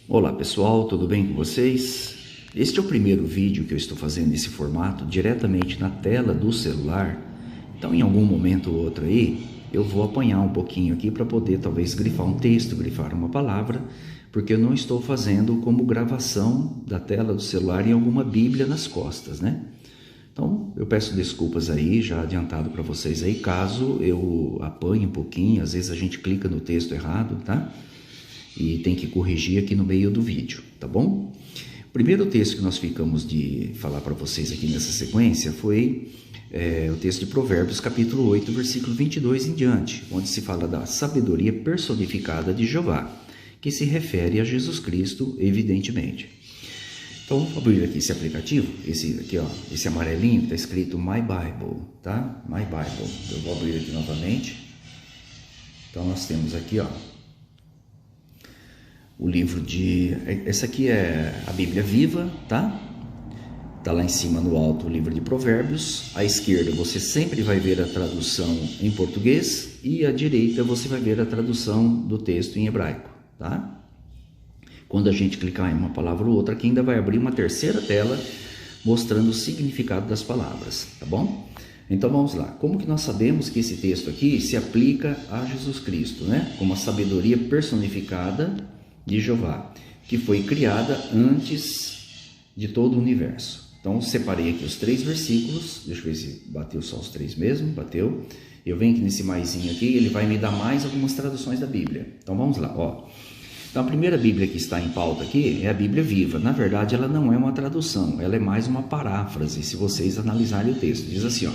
Olá pessoal, tudo bem com vocês? Este é o primeiro vídeo que eu estou fazendo nesse formato, diretamente na tela do celular. Então em algum momento ou outro aí, eu vou apanhar um pouquinho aqui para poder talvez grifar um texto, grifar uma palavra, porque eu não estou fazendo como gravação da tela do celular em alguma bíblia nas costas, né? Então eu peço desculpas aí, já adiantado para vocês aí, caso eu apanhe um pouquinho, às vezes a gente clica no texto errado, tá? E tem que corrigir aqui no meio do vídeo, tá bom? O primeiro texto que nós ficamos de falar para vocês aqui nessa sequência foi o texto de Provérbios, capítulo 8, versículo 22 em diante, onde se fala da sabedoria personificada de Jeová, que se refere a Jesus Cristo, evidentemente. Então, vamos abrir aqui esse aplicativo, esse aqui, ó, esse amarelinho, está escrito My Bible, tá? My Bible. Eu vou abrir aqui novamente. Então, nós temos aqui, ó, o livro de... Essa aqui é a Bíblia Viva, tá? Tá lá em cima no alto o livro de Provérbios. À esquerda você sempre vai ver a tradução em português e à direita você vai ver a tradução do texto em hebraico, tá? Quando a gente clicar em uma palavra ou outra, aqui ainda vai abrir uma terceira tela mostrando o significado das palavras, tá bom? Então vamos lá. Como que nós sabemos que esse texto aqui se aplica a Jesus Cristo, né? Como a sabedoria personificada de Jeová, que foi criada antes de todo o universo. Então separei aqui os 3 versículos, deixa eu ver se bateu só os 3 mesmo, bateu. Eu venho aqui nesse maisinho aqui, ele vai me dar mais algumas traduções da Bíblia. Então vamos lá, ó. Então a primeira Bíblia que está em pauta aqui é a Bíblia Viva. Na verdade ela não é uma tradução, ela é mais uma paráfrase, se vocês analisarem o texto. Diz assim, ó: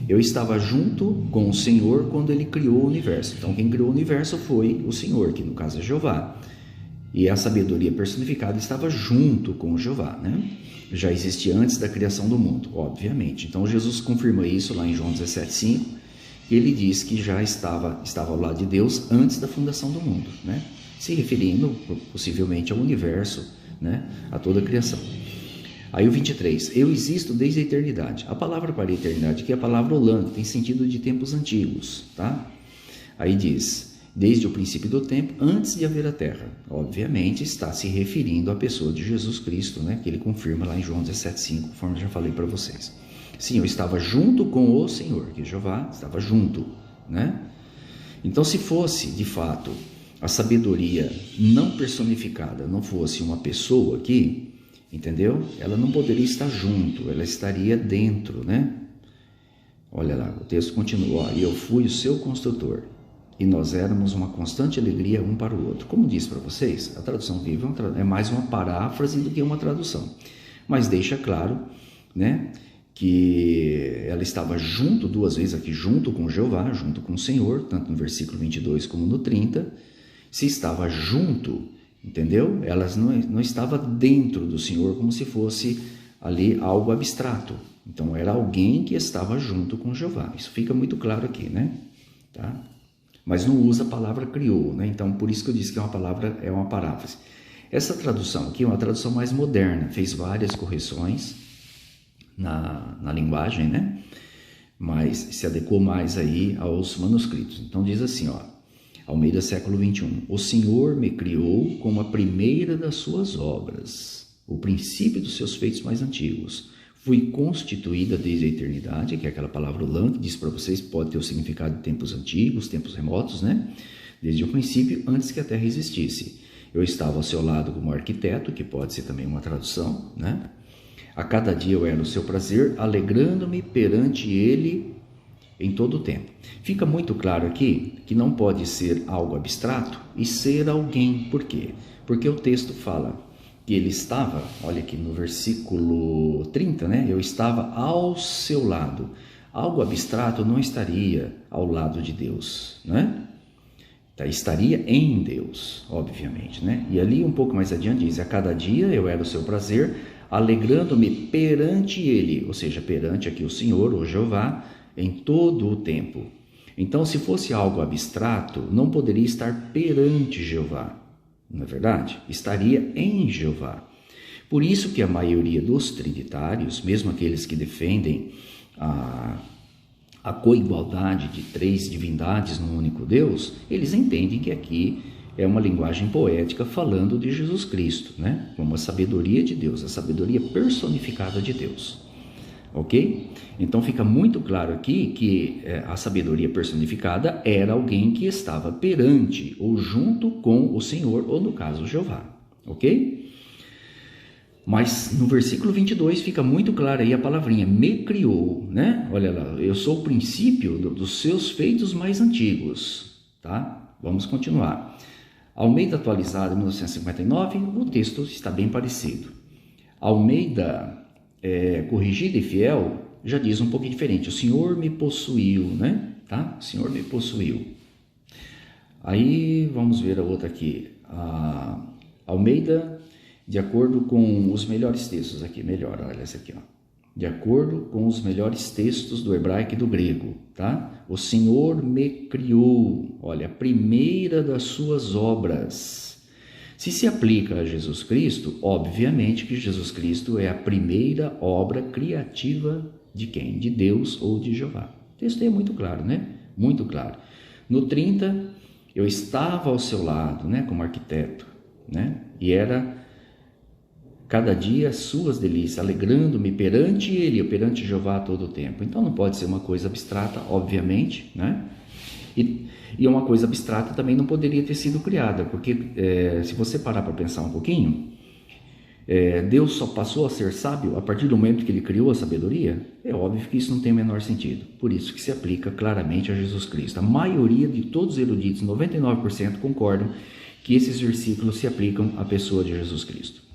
eu estava junto com o Senhor quando ele criou o universo. Então quem criou o universo foi o Senhor, que no caso é Jeová. E a sabedoria personificada estava junto com Jeová, né? Já existia antes da criação do mundo, obviamente. Então Jesus confirma isso lá em João 17,5. Ele diz que já estava ao lado de Deus antes da fundação do mundo, né? Se referindo possivelmente ao universo, né? A toda a criação. Aí o 23, eu existo desde a eternidade. A palavra para a eternidade aqui é a palavra Olam, que tem sentido de tempos antigos, tá? Aí diz, desde o princípio do tempo, antes de haver a terra. Obviamente está se referindo à pessoa de Jesus Cristo, né? Que ele confirma lá em João 17,5, conforme eu já falei para vocês. Sim, eu estava junto com o Senhor, que Jeová estava junto, né? Então se fosse, de fato, a sabedoria não personificada, não fosse uma pessoa aqui, entendeu? Ela não poderia estar junto, ela estaria dentro, né? Olha lá, o texto continua, ó, eu fui o seu construtor, e nós éramos uma constante alegria um para o outro. Como disse para vocês, a tradução viva é mais uma paráfrase do que uma tradução, mas deixa claro, né, que ela estava junto, 2 vezes aqui, junto com Jeová, junto com o Senhor, tanto no versículo 22 como no 30, se estava junto, entendeu? Ela não estava dentro do Senhor como se fosse ali algo abstrato. Então era alguém que estava junto com Jeová. Isso fica muito claro aqui, né? Tá? Mas não usa a palavra criou, né? Então por isso que eu disse que é uma palavra, é uma paráfrase. Essa tradução aqui é uma tradução mais moderna, fez várias correções na linguagem, né? Mas se adequou mais aí aos manuscritos. Então diz assim, ó, Almeida século 21, o Senhor me criou como a primeira das suas obras, o princípio dos seus feitos mais antigos. Fui constituída desde a eternidade, que é aquela palavra Olam, que diz para vocês, pode ter o significado de tempos antigos, tempos remotos, né? Desde o princípio, antes que a terra existisse. Eu estava ao seu lado como arquiteto, que pode ser também uma tradução, né? A cada dia eu era o seu prazer, alegrando-me perante ele em todo o tempo. Fica muito claro aqui que não pode ser algo abstrato e ser alguém. Por quê? Porque o texto fala que ele estava, olha aqui no versículo 30, né? Eu estava ao seu lado. Algo abstrato não estaria ao lado de Deus, né? Estaria em Deus, obviamente, né? E ali um pouco mais adiante diz, a cada dia eu era o seu prazer, alegrando-me perante ele, ou seja, perante aqui o Senhor, o Jeová, em todo o tempo. Então, se fosse algo abstrato, não poderia estar perante Jeová, não é verdade? Estaria em Jeová. Por isso que a maioria dos trinitários, mesmo aqueles que defendem a coigualdade de 3 divindades num único Deus, eles entendem que aqui é uma linguagem poética falando de Jesus Cristo, né? Como a sabedoria de Deus, a sabedoria personificada de Deus. Ok? Então fica muito claro aqui que a sabedoria personificada era alguém que estava perante ou junto com o Senhor, ou no caso Jeová. Ok? Mas no versículo 22 fica muito claro aí a palavrinha, me criou, né? Olha lá, eu sou o princípio dos seus feitos mais antigos, tá? Vamos continuar. Almeida atualizada, 1959, o texto está bem parecido. Almeida corrigida e fiel já diz um pouquinho diferente, o Senhor me possuiu, né? Tá? O Senhor me possuiu. Aí vamos ver a outra aqui, a Almeida, de acordo com os melhores textos aqui, melhor, olha essa aqui, ó. De acordo com os melhores textos do hebraico e do grego, tá? O Senhor me criou, olha, a primeira das suas obras. Se se aplica a Jesus Cristo, obviamente que Jesus Cristo é a primeira obra criativa de quem? De Deus ou de Jeová. O texto é muito claro, né? Muito claro. No 30, eu estava ao seu lado, né? Como arquiteto, né? E era cada dia suas delícias, alegrando-me perante ele, perante Jeová todo o tempo. Então não pode ser uma coisa abstrata, obviamente, né? E uma coisa abstrata também não poderia ter sido criada, porque se você parar para pensar um pouquinho, Deus só passou a ser sábio a partir do momento que ele criou a sabedoria? É óbvio que isso não tem o menor sentido. Por isso que se aplica claramente a Jesus Cristo. A maioria de todos os eruditos, 99%, concordam que esses versículos se aplicam à pessoa de Jesus Cristo.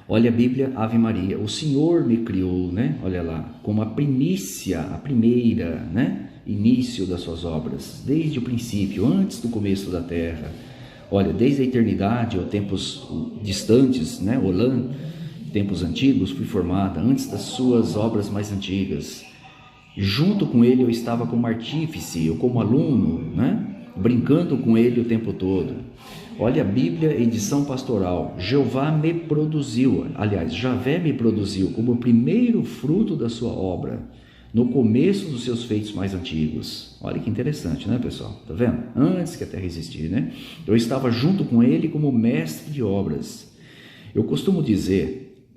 Olha a Bíblia, Ave Maria, o Senhor me criou, né? Olha lá, como a primícia, a primeira, né? Início das suas obras, desde o princípio, antes do começo da terra. Olha, desde a eternidade, ou tempos distantes, né? Olã, tempos antigos, fui formada, antes das suas obras mais antigas. Junto com ele eu estava como artífice, ou como aluno, né? Brincando com ele o tempo todo. Olha a Bíblia, edição pastoral. Jeová me produziu, aliás, Javé me produziu como o primeiro fruto da sua obra, no começo dos seus feitos mais antigos. Olha que interessante, né, pessoal? Tá vendo? Antes que a terra existisse, né? Eu estava junto com ele como mestre de obras. Eu costumo dizer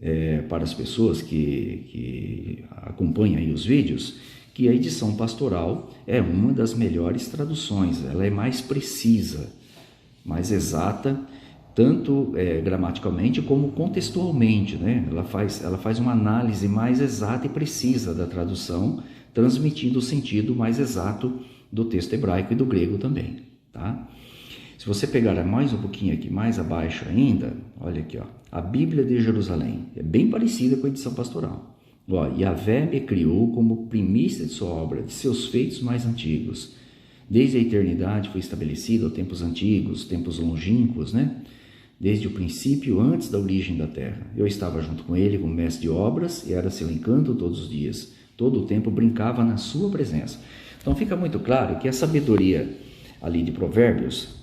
para as pessoas que acompanham aí os vídeos, que a edição pastoral é uma das melhores traduções. Ela é mais precisa, mais exata, tanto gramaticalmente como contextualmente, né? Ela faz uma análise mais exata e precisa da tradução, transmitindo o sentido mais exato do texto hebraico e do grego também, tá? Se você pegar mais um pouquinho aqui, mais abaixo ainda, olha aqui, ó, a Bíblia de Jerusalém, é bem parecida com a edição pastoral. Ó, Yahvé me criou como primícia de sua obra, de seus feitos mais antigos. Desde a eternidade foi estabelecido, aos tempos antigos, tempos longínquos, né? Desde o princípio, antes da origem da terra. Eu estava junto com ele como mestre de obras e era seu encanto todos os dias. Todo o tempo brincava na sua presença. Então fica muito claro que a sabedoria ali de Provérbios,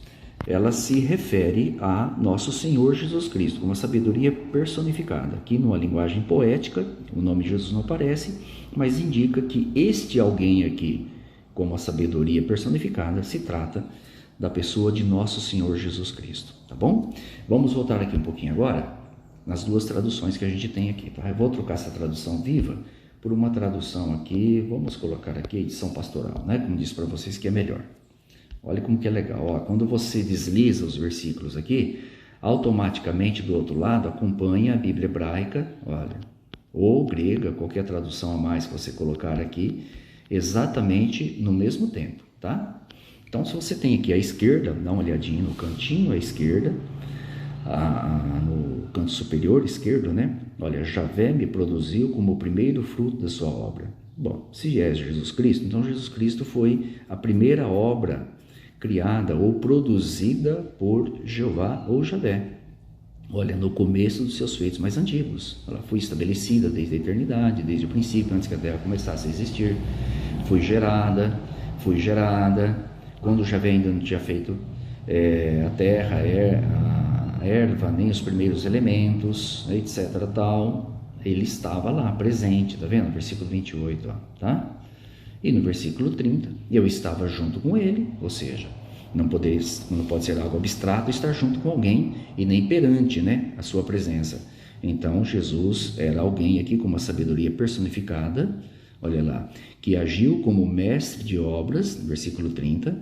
ela se refere a nosso Senhor Jesus Cristo, como a sabedoria personificada. Aqui numa linguagem poética, o nome de Jesus não aparece, mas indica que este alguém aqui, como a sabedoria personificada, se trata da pessoa de nosso Senhor Jesus Cristo, tá bom? Vamos voltar aqui um pouquinho agora, nas duas traduções que a gente tem aqui, tá? Eu vou trocar essa tradução viva por uma tradução aqui, vamos colocar aqui a edição pastoral, né? Como disse para vocês que é melhor. Olha como que é legal, ó, quando você desliza os versículos aqui, automaticamente do outro lado acompanha a Bíblia hebraica, olha, ou grega, qualquer tradução a mais que você colocar aqui, exatamente no mesmo tempo, tá? Então, se você tem aqui à esquerda, dá uma olhadinha no cantinho à esquerda, no canto superior esquerdo, né? Olha, Javé me produziu como o primeiro fruto da sua obra. Bom, se é Jesus Cristo, então Jesus Cristo foi a primeira obra criada ou produzida por Jeová ou Javé. Olha, no começo dos seus feitos mais antigos. Ela foi estabelecida desde a eternidade, desde o princípio, antes que a terra começasse a existir. Foi gerada. Quando Javé ainda não tinha feito a terra, a erva, nem os primeiros elementos, etc. tal, ele estava lá, presente, tá vendo? Versículo 28, ó, tá? E no versículo 30, eu estava junto com ele, ou seja, Não pode ser algo abstrato, estar junto com alguém e nem perante, né, a sua presença. Então, Jesus era alguém aqui com uma sabedoria personificada, olha lá, que agiu como mestre de obras, versículo 30,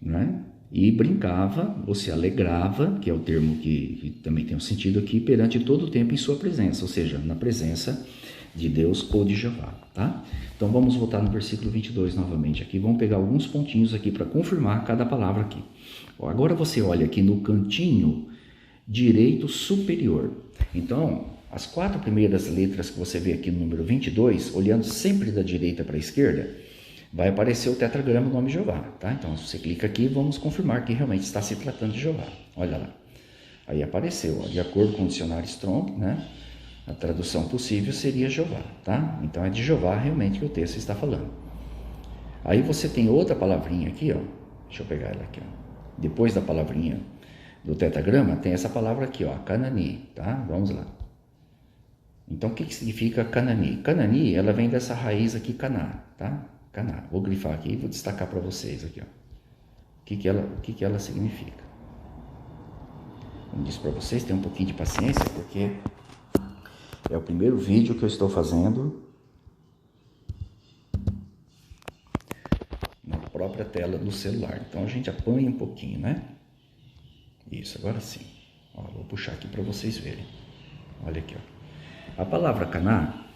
né? E brincava ou se alegrava, que é o termo que também tem um sentido aqui, perante todo o tempo em sua presença, ou seja, na presença de Deus ou de Jeová, tá? Então vamos voltar no versículo 22 novamente aqui, vamos pegar alguns pontinhos aqui para confirmar cada palavra aqui. Agora você olha aqui no cantinho direito superior. Então, as 4 primeiras letras que você vê aqui no número 22, olhando sempre da direita para a esquerda, vai aparecer o tetragrama do nome Jeová, tá? Então, se você clica aqui, vamos confirmar que realmente está se tratando de Jeová. Olha lá. Aí apareceu, ó, de acordo com o dicionário Strong, né? A tradução possível seria Jeová, tá? Então, é de Jeová realmente que o texto está falando. Aí você tem outra palavrinha aqui, ó. Deixa eu pegar ela aqui, ó. Depois da palavrinha do tetragrama, tem essa palavra aqui, ó, Canani, tá? Vamos lá. Então, o que significa Canani? Canani, ela vem dessa raiz aqui, Caná, tá? Caná. Vou grifar aqui e vou destacar para vocês aqui, ó. O que ela significa. Como disse para vocês, tenham um pouquinho de paciência, porque é o primeiro vídeo que eu estou fazendo na própria tela do celular. Então, a gente apanha um pouquinho, né? Isso, agora sim. Ó, vou puxar aqui para vocês verem. Olha aqui, ó. A palavra Caná,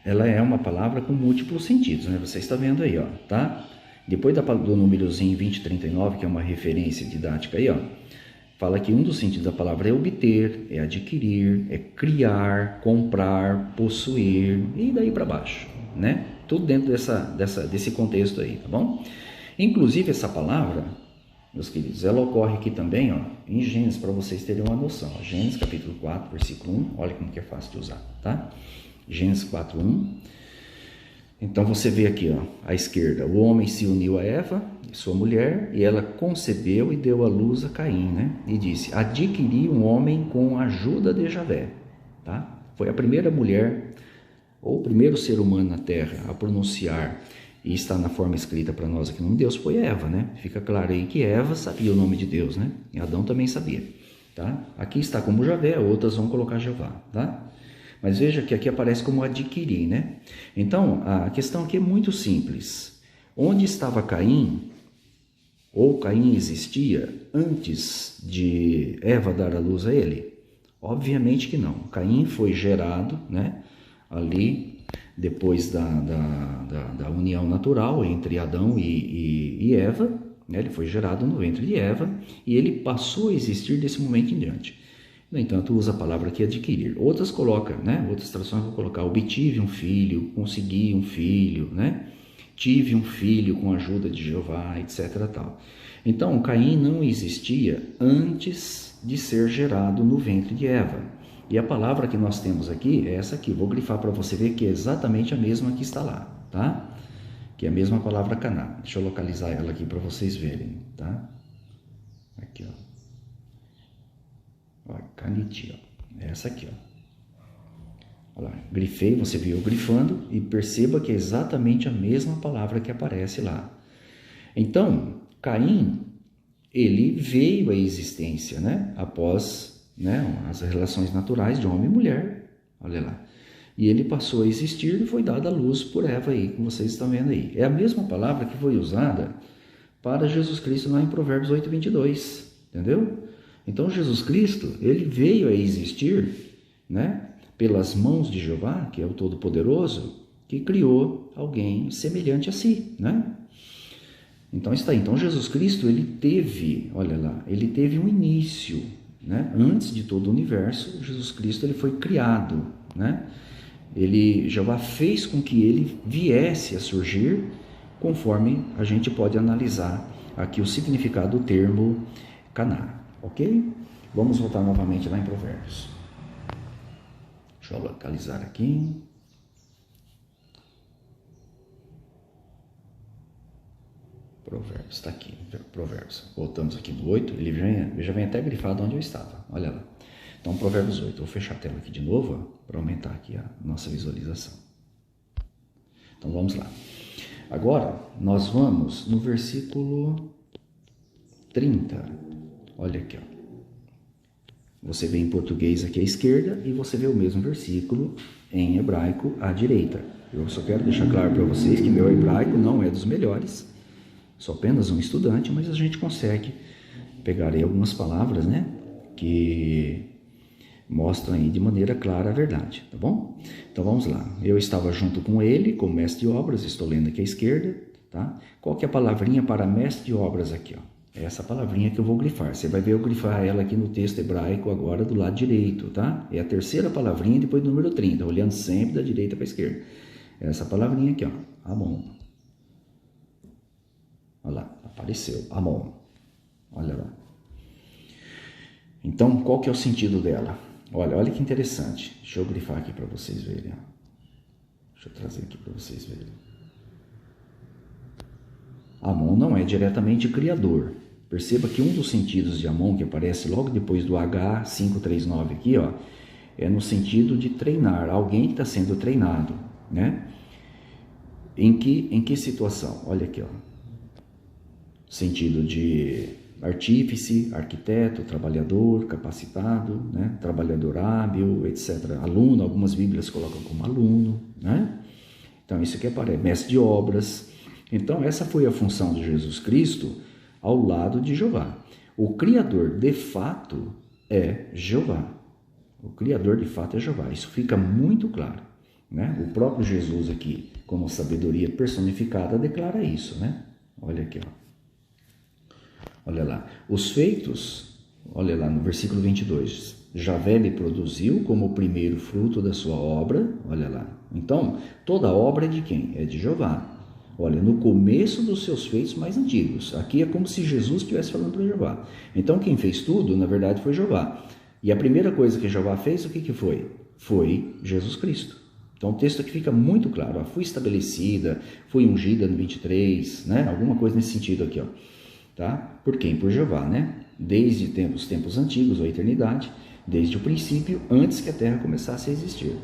ela é uma palavra com múltiplos sentidos, né? Você está vendo aí, ó, tá? Depois do númerozinho 2039, que é uma referência didática aí, ó, fala que um dos sentidos da palavra é obter, é adquirir, é criar, comprar, possuir e daí para baixo, né? Tudo dentro desse contexto aí, tá bom? Inclusive essa palavra, meus queridos, ela ocorre aqui também, ó, em Gênesis, para vocês terem uma noção. Ó, Gênesis capítulo 4, versículo 1, olha como que é fácil de usar, tá? Gênesis 4, 1. Então você vê aqui, ó, à esquerda, o homem se uniu a Eva, sua mulher, e ela concebeu e deu à luz a Caim, né? E disse, adquiri um homem com a ajuda de Javé, tá? Foi a primeira mulher, ou o primeiro ser humano na terra a pronunciar, e está na forma escrita para nós aqui no nome de Deus, foi Eva, né? Fica claro aí que Eva sabia o nome de Deus, né? E Adão também sabia, tá? Aqui está como Javé, outras vão colocar Jeová, tá? Mas veja que aqui aparece como adquirir, né? Então, a questão aqui é muito simples. Onde estava Caim, ou Caim existia antes de Eva dar a luz a ele? Obviamente que não. Caim foi gerado, né? Ali, depois da união natural entre Adão e Eva, né? Ele foi gerado no ventre de Eva e ele passou a existir desse momento em diante. No entanto, usa a palavra aqui adquirir. Outras colocam, né? Outras traduções vão colocar obtive um filho, consegui um filho, né? Tive um filho com a ajuda de Jeová, etc. Tal. Então, Caim não existia antes de ser gerado no ventre de Eva. E a palavra que nós temos aqui é essa aqui. Vou grifar para você ver que é exatamente a mesma que está lá, tá? Que é a mesma palavra Caná. Deixa eu localizar ela aqui para vocês verem, tá? Aqui, ó. Caniti, ó. Essa aqui, ó. Olha lá, grifei, você viu eu grifando e perceba que é exatamente a mesma palavra que aparece lá. Então, Caim, ele veio à existência, né? Após, né, as relações naturais de homem e mulher. Olha lá. E ele passou a existir e foi dada a luz por Eva aí, como vocês estão vendo aí. É a mesma palavra que foi usada para Jesus Cristo lá em Provérbios 8, 22. Entendeu? Então, Jesus Cristo, ele veio a existir, né, pelas mãos de Jeová, que é o Todo-Poderoso, que criou alguém semelhante a si, né? Então, está aí. Então, Jesus Cristo, ele teve, olha lá, ele teve um início, né? Antes de todo o universo, Jesus Cristo, ele foi criado, né? Jeová fez com que ele viesse a surgir, conforme a gente pode analisar aqui o significado do termo Caná. Ok? Vamos voltar novamente lá em Provérbios. Deixa eu localizar aqui. Provérbios, está aqui. Provérbios. Voltamos aqui no 8. Ele já vem até grifado onde eu estava. Olha lá. Então, Provérbios 8. Vou fechar a tela aqui de novo para aumentar aqui a nossa visualização. Então, vamos lá. Agora, nós vamos no versículo 30. Olha aqui, ó. Você vê em português aqui à esquerda e você vê o mesmo versículo em hebraico à direita. Eu só quero deixar claro para vocês que meu hebraico não é dos melhores, sou apenas um estudante, mas a gente consegue pegar aí algumas palavras, né, que mostram aí de maneira clara a verdade, tá bom? Então vamos lá. Eu estava junto com ele, como mestre de obras, estou lendo aqui à esquerda, tá? Qual que é a palavrinha para mestre de obras aqui, ó? É essa palavrinha que eu vou grifar. Você vai ver eu grifar ela aqui no texto hebraico agora do lado direito, tá? É a terceira palavrinha depois do número 30, olhando sempre da direita para a esquerda. Essa palavrinha aqui, ó, Amon. Olha lá, apareceu, Amon. Olha lá. Então, qual que é o sentido dela? Olha que interessante. Deixa eu grifar aqui para vocês verem. Deixa eu trazer aqui para vocês verem. Amon não é diretamente criador. Perceba que um dos sentidos de Amon, que aparece logo depois do H539 aqui, ó, é no sentido de treinar, alguém que está sendo treinado, né? Em que situação? Olha aqui, ó. Sentido de artífice, arquiteto, trabalhador, capacitado, né? Trabalhador hábil, etc. Aluno, algumas bíblias colocam como aluno, né? Então, isso aqui aparece, mestre de obras. Então, essa foi a função de Jesus Cristo ao lado de Jeová. O Criador, de fato, é Jeová. O Criador, de fato, é Jeová. Isso fica muito claro, né? O próprio Jesus aqui, como sabedoria personificada, declara isso, né? Olha aqui, ó. Olha lá. Os feitos, olha lá no versículo 22. Javé me produziu como o primeiro fruto da sua obra. Olha lá. Então, toda obra é de quem? É de Jeová. Olha, no começo dos seus feitos mais antigos. Aqui é como se Jesus estivesse falando para Jeová. Então, quem fez tudo, na verdade, foi Jeová. E a primeira coisa que Jeová fez, o que foi? Foi Jesus Cristo. Então, o texto aqui fica muito claro. Ó, fui estabelecida, fui ungida no 23, né? Alguma coisa nesse sentido aqui, ó. Tá? Por quem? Por Jeová, né? Desde os tempos antigos, ou a eternidade, desde o princípio, antes que a terra começasse a existir.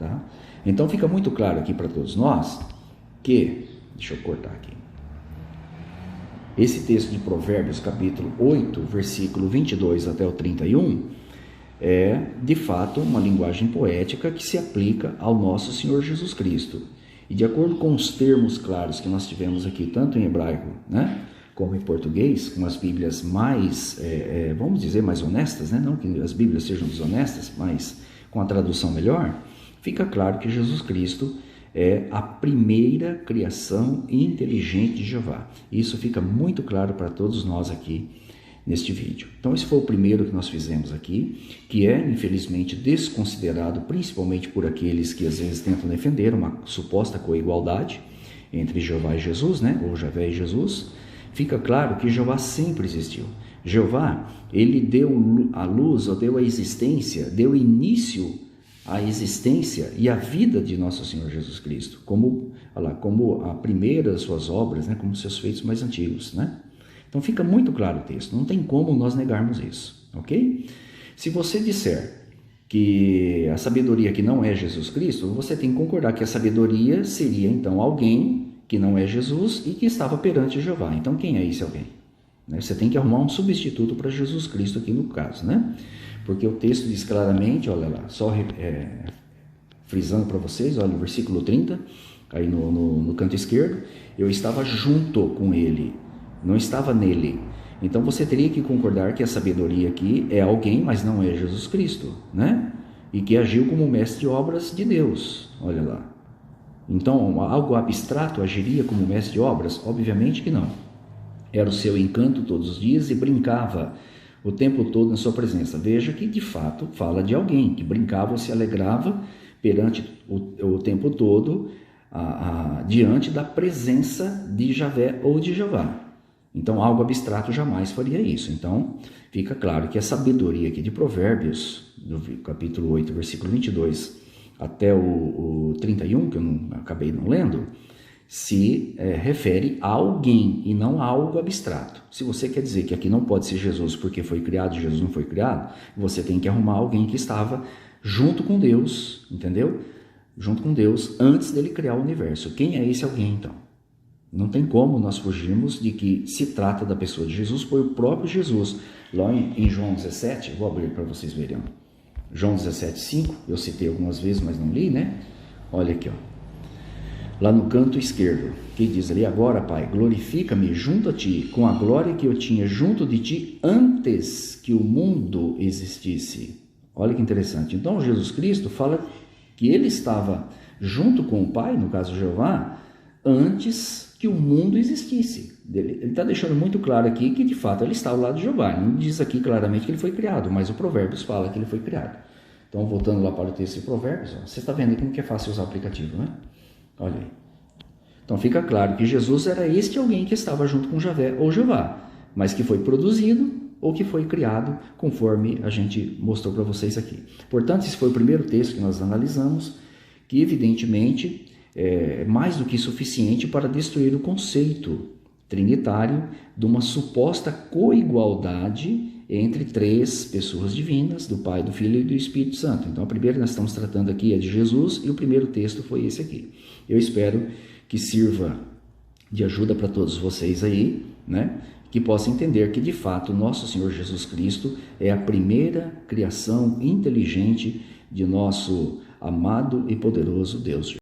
Tá? Então, fica muito claro aqui para todos nós que... Deixa eu cortar aqui. Esse texto de Provérbios, capítulo 8, versículo 22 até o 31, é, de fato, uma linguagem poética que se aplica ao nosso Senhor Jesus Cristo. E de acordo com os termos claros que nós tivemos aqui, tanto em hebraico, né, como em português, com as bíblias mais, vamos dizer, mais honestas, né, não que as bíblias sejam desonestas, mas com a tradução melhor, fica claro que Jesus Cristo é a primeira criação inteligente de Jeová. Isso fica muito claro para todos nós aqui neste vídeo. Então, esse foi o primeiro que nós fizemos aqui, que é, infelizmente, desconsiderado, principalmente por aqueles que às vezes tentam defender uma suposta coigualdade entre Jeová e Jesus, né? Ou Javé e Jesus. Fica claro que Jeová sempre existiu. Jeová, ele deu a luz, ou deu a existência, deu início a existência e a vida de nosso Senhor Jesus Cristo, como a primeira das suas obras, né, como seus feitos mais antigos, né? Então fica muito claro o texto, não tem como nós negarmos isso, ok? Se você disser que a sabedoria que não é Jesus Cristo, você tem que concordar que a sabedoria seria então alguém que não é Jesus e que estava perante Jeová. Então quem é esse alguém? Você tem que arrumar um substituto para Jesus Cristo aqui no caso, né? Porque o texto diz claramente, olha lá, só frisando para vocês, olha o versículo 30, aí no canto esquerdo, eu estava junto com ele, não estava nele. Então você teria que concordar que a sabedoria aqui é alguém, mas não é Jesus Cristo, né? E que agiu como mestre de obras de Deus, olha lá. Então, algo abstrato agiria como mestre de obras? Obviamente que não. Era o seu encanto todos os dias e brincava o tempo todo na sua presença. Veja que, de fato, fala de alguém que brincava ou se alegrava perante o tempo todo diante da presença de Javé ou de Jeová. Então, algo abstrato jamais faria isso. Então, fica claro que a sabedoria aqui de Provérbios, do capítulo 8, versículo 22 até o 31, que eu acabei não lendo, se refere a alguém e não a algo abstrato. Se você quer dizer que aqui não pode ser Jesus porque foi criado e Jesus não foi criado, você tem que arrumar alguém que estava junto com Deus, entendeu? Junto com Deus, antes dele criar o universo. Quem é esse alguém, então? Não tem como nós fugirmos de que se trata da pessoa de Jesus, foi o próprio Jesus. Lá em João 17, vou abrir para vocês verem. João 17:5, eu citei algumas vezes, mas não li, né? Olha aqui, ó. Lá no canto esquerdo, que diz ali: agora, Pai, glorifica-me junto a ti, com a glória que eu tinha junto de ti antes que o mundo existisse. Olha que interessante. Então, Jesus Cristo fala que ele estava junto com o Pai, no caso Jeová, antes que o mundo existisse. Ele está deixando muito claro aqui que, de fato, ele está ao lado de Jeová. Não diz aqui claramente que ele foi criado, mas o Provérbios fala que ele foi criado. Então, voltando lá para o texto de Provérbios, ó, você está vendo como que é fácil usar o aplicativo, né? Olha aí. Então, fica claro que Jesus era este alguém que estava junto com Javé ou Jeová, mas que foi produzido ou que foi criado, conforme a gente mostrou para vocês aqui. Portanto, esse foi o primeiro texto que nós analisamos, que evidentemente é mais do que suficiente para destruir o conceito trinitário de uma suposta coigualdade entre três pessoas divinas, do Pai, do Filho e do Espírito Santo. Então, a primeira que nós estamos tratando aqui é de Jesus, e o primeiro texto foi esse aqui. Eu espero que sirva de ajuda para todos vocês aí, né? Que possam entender que, de fato, nosso Senhor Jesus Cristo é a primeira criação inteligente de nosso amado e poderoso Deus.